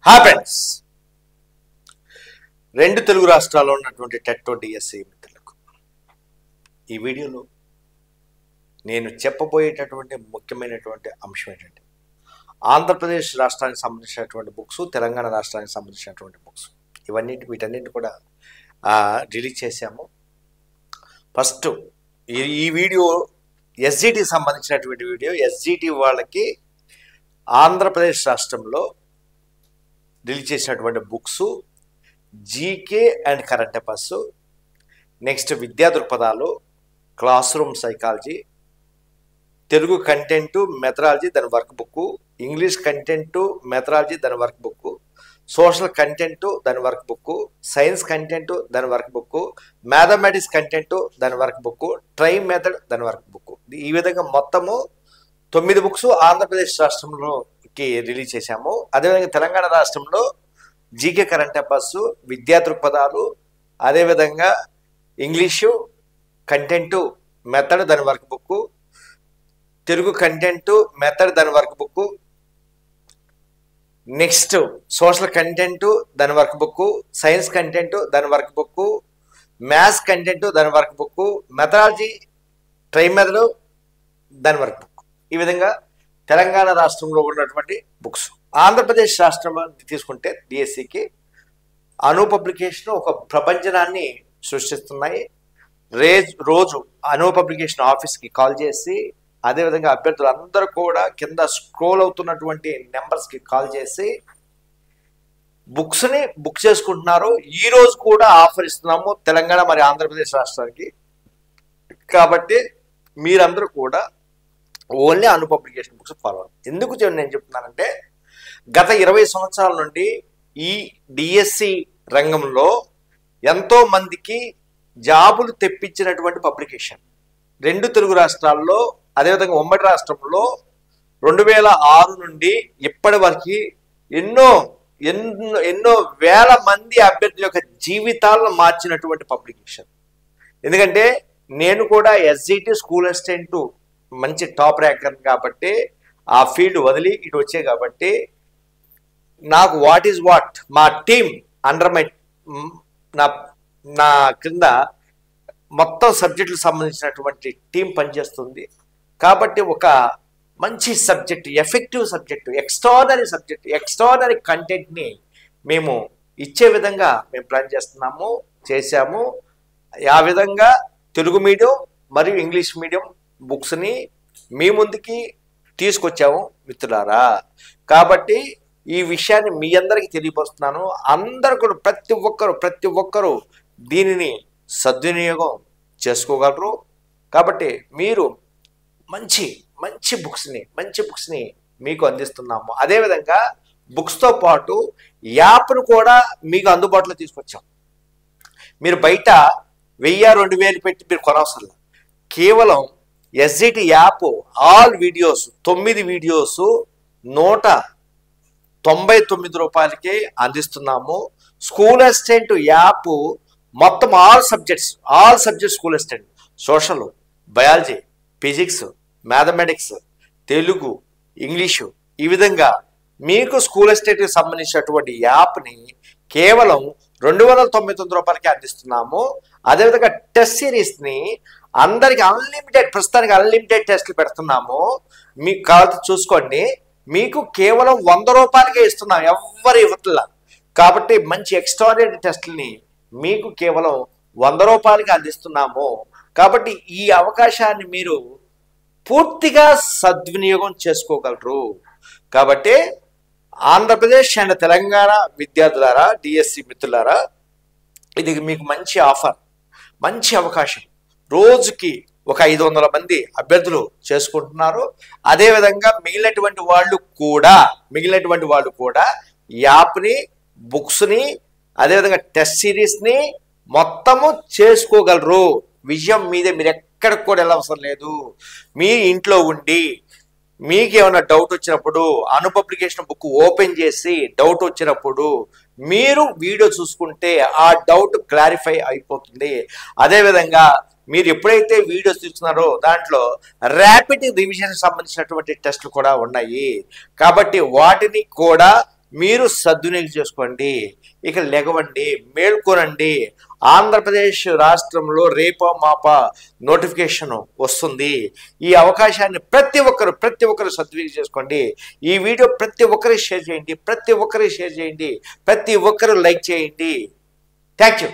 Happens రెండు తెలుగు రాష్ట్రాల్లో ఉన్నటువంటి టెట్టో డిఎస్సి మిత్రులకు ఈ వీడియోలో నేను చెప్పబోయేటటువంటి ముఖ్యమైనటువంటి అంశం ఏంటంటే ఆంధ్రప్రదేశ్ రాష్ట్రానికి సంబంధించినటువంటి బుక్స్, తెలంగాణ రాష్ట్రానికి సంబంధించినటువంటి బుక్స్ వీటన్నిటి కూడా రిలీజ్ చేశాము. ఫస్ట్ ఈ వీడియో ఎస్జిటి సంబంధించినటువంటి వీడియో. ఎస్జిటి వాళ్ళకి ఆంధ్రప్రదేశ్ రాష్ట్రంలో రిలీజ్ చేసినటువంటి books GK and current affairs, next విద్యా దృక్పథాలు, class room psychology, Telugu content methodology దాని work book, English content methodology దాని వర్క్ బుక్, సోషల్ కంటెంట్ దాని వర్క్ బుక్, సైన్స్ కంటెంట్ దాని వర్క్ బుక్, మ్యాథమెటిక్స్ కంటెంట్ దాని వర్క్ బుక్, ట్రై మెథడ్ దాని work book. ఈ విధంగా మొత్తము 9 బుక్స్ ఆంధ్రప్రదేశ్ రాష్ట్రంలోకి రిలీజ్ చేశాము. అదేవిధంగా తెలంగాణ రాష్ట్రంలో జీకే కరెంట్ అఫైర్స్, విద్యా దృక్పథాలు, అదేవిధంగా ఇంగ్లీషు కంటెంట్ మెథడ్ దాని work book, Telugu content method దాని work book, next social content దాని వర్క్ బుక్, సైన్స్ కంటెంట్ దాని వర్క్ బుక్, మ్యాథ్స్ కంటెంట్ దాని work book, methodology tri method దాని వర్క్ బుక్. ఈ విధంగా తెలంగాణ రాష్ట్రంలో ఉన్నటువంటి బుక్స్. ఆంధ్రప్రదేశ్ రాష్ట్రం తీసుకుంటే డిఎస్సికి అను పబ్లికేషన్ ఒక ప్రపంచనాన్ని సృష్టిస్తున్నాయి. రోజు అను పబ్లికేషన్ ఆఫీస్కి కాల్ చేసి, అదేవిధంగా అభ్యర్థులు అందరూ కూడా కింద స్క్రోల్ అవుతున్నటువంటి నెంబర్స్కి కాల్ చేసి బుక్స్ని బుక్ చేసుకుంటున్నారు. ఈ రోజు కూడా ఆఫర్ ఇస్తున్నాము తెలంగాణ మరి ఆంధ్రప్రదేశ్ రాష్ట్రానికి. కాబట్టి మీరందరూ కూడా ఓన్లీ అను పబ్లికేషన్ బుక్స్ ఫాలో అవ్వాలి. ఎందుకు నేను చెప్తున్నానంటే గత 20 సంవత్సరాల నుండి ఈ డిఎస్సి రంగంలో ఎంతో మందికి జాబులు తెప్పించినటువంటి పబ్లికేషన్ రెండు తెలుగు రాష్ట్రాల్లో, అదేవిధంగా ఉమ్మడి రాష్ట్రంలో 2006 నుండి ఇప్పటి వరకు ఎన్నో ఎన్నో ఎన్నో వేల మంది అభ్యర్థుల యొక్క జీవితాలను మార్చినటువంటి పబ్లికేషన్. ఎందుకంటే నేను కూడా ఎస్జిటి స్కూల్ అసిస్టెంట్ మంచి టాప్ ర్యాంకర్ కాబట్టి ఆ ఫీల్డ్ వదిలి ఇటు వచ్చే కాబట్టి నాకు వాట్ మా టీం అండర్ మై నా క్రింద మొత్తం సబ్జెక్టులకు సంబంధించినటువంటి టీం పనిచేస్తుంది. కాబట్టి ఒక మంచి subject, effective subject, extraordinary subject, extraordinary కంటెంట్ని మేము ఇచ్చే విధంగా మేము ప్లాన్ చేశాము. ఆ విధంగా తెలుగు మీడియం మరియు ఇంగ్లీష్ మీడియం బుక్స్ని మీ ముందుకి తీసుకొచ్చాము మిత్రులారా. కాబట్టి ఈ విషయాన్ని మీ అందరికీ తెలియపరుస్తున్నాను. అందరూ కూడా ప్రతి ఒక్కరు దీనిని సద్వినియోగం చేసుకోగలరు. కాబట్టి మీరు మంచి బుక్స్ని మీకు అందిస్తున్నాము. అదేవిధంగా బుక్స్తో పాటు యాప్ను కూడా మీకు అందుబాటులో తీసుకొచ్చాం. మీరు బయట 1000-2000 పెట్టి మీరు కొనవసరం లేదు. కేవలం SGT app all videos 9 videos 199 రూపాయలకి అందిస్తున్నాము. స్కూల్ అసిస్టెంట్ యాప్ మొత్తం all subjects school assistant, social, biology, physics, mathematics, Telugu, English, ఈ విధంగా మీకు స్కూల్ అసిస్టెంట్కి సంబంధించినటువంటి యాప్ని కేవలం 299 రూపాయలకి అందిస్తున్నాము. అదేవిధంగా టెస్ట్ సిరీస్ని అందరికి ప్రస్తుతానికి అన్లిమిటెడ్ టెస్ట్లు పెడుతున్నాము. మీకు కావాలి చూసుకోండి. మీకు కేవలం 100 రూపాయలకే ఇస్తున్నాం, ఎవ్వరు ఇవ్వట్లా. కాబట్టి మంచి ఎక్స్ట్రాడినరీ టెస్ట్లని మీకు కేవలం 100 రూపాయలకి అందిస్తున్నాము. కాబట్టి ఈ అవకాశాన్ని మీరు పూర్తిగా సద్వినియోగం చేసుకోగలరు. కాబట్టి ఆంధ్రప్రదేశ్ అండ్ తెలంగాణ విద్యార్థులారా, డిఎస్సి మిత్రులారా, ఇది మీకు మంచి ఆఫర్, మంచి అవకాశం. రోజుకి ఒక 500 మంది అభ్యర్థులు చేసుకుంటున్నారు. అదేవిధంగా మిగిలినటువంటి వాళ్ళు కూడా యాప్ని, బుక్స్ని, అదేవిధంగా టెస్ట్ సిరీస్ని మొత్తము చేసుకోగలరు. విషయం మీదే, మీరు ఎక్కడికి కూడా వెళ్ళవసరం లేదు. మీ ఇంట్లో ఉండి మీకు ఏమైనా డౌట్ వచ్చినప్పుడు అను పబ్లికేషన్ బుక్ ఓపెన్ చేసి డౌట్ వచ్చినప్పుడు మీరు వీడియో చూసుకుంటే ఆ డౌట్ క్లారిఫై అయిపోతుంది. అదేవిధంగా మీరు ఎప్పుడైతే వీడియోస్ చూస్తున్నారో దాంట్లో ర్యాపిడ్ రివిజన్ సంబంధించినటువంటి టెస్టులు కూడా ఉన్నాయి. కాబట్టి వాటిని కూడా మీరు సద్వినియోగం చేసుకోండి. ఇక లెగవండి, మేల్కొనండి. ఆంధ్రప్రదేశ్ రాష్ట్రంలో రేపో మాపా నోటిఫికేషన్ వస్తుంది. ఈ అవకాశాన్ని ప్రతి ఒక్కరు సద్వినియోగం చేసుకోండి. ఈ వీడియో ప్రతి ఒక్కరికి షేర్ చేయండి, ప్రతి ఒక్కరు లైక్ చేయండి. Thank you.